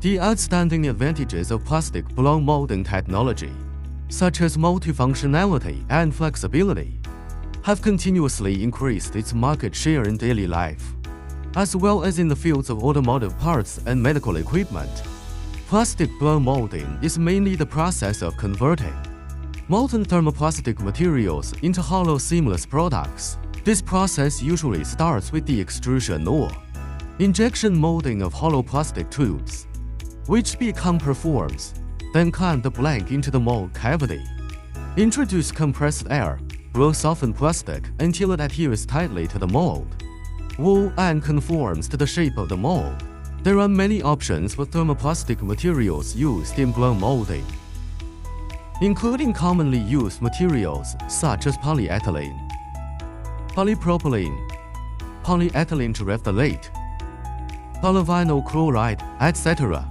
The outstanding advantages of plastic blow molding technology, such as multifunctionality and flexibility, have continuously increased its market share in daily life, as well as in the fields of automotive parts and medical equipment. Plastic blow molding is mainly the process of converting molten thermoplastic materials into hollow seamless products. This process usually starts with the extrusion or injection molding of hollow plastic tubes, which become performed. Then cut the blank into the mold cavity. Introduce compressed air, blow soften plastic until it adheres tightly to the mold wall and conforms to the shape of the mold. There are many options for thermoplastic materials used in blow molding, including commonly used materials such as polyethylene, polypropylene, polyethylene terephthalate, polyvinyl chloride, etc.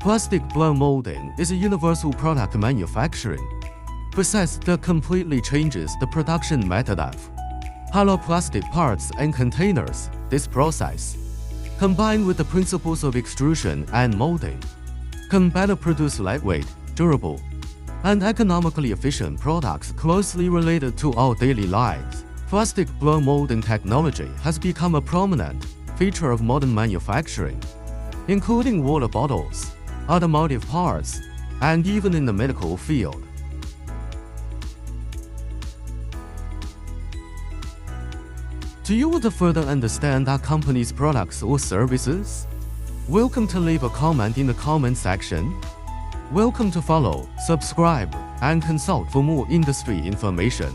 Plastic blow molding is a universal product manufacturing process that completely changes the production method of hollow plastic parts and containers. This process, combined with the principles of extrusion and molding, can better produce lightweight, durable, and economically efficient products closely related to our daily lives. Plastic blow molding technology has become a prominent feature of modern manufacturing, including water bottles, automotive parts, and even in the medical field. Do you want to further understand our company's products or services? Welcome to leave a comment in the comment section. Welcome to follow, subscribe, and consult for more industry information.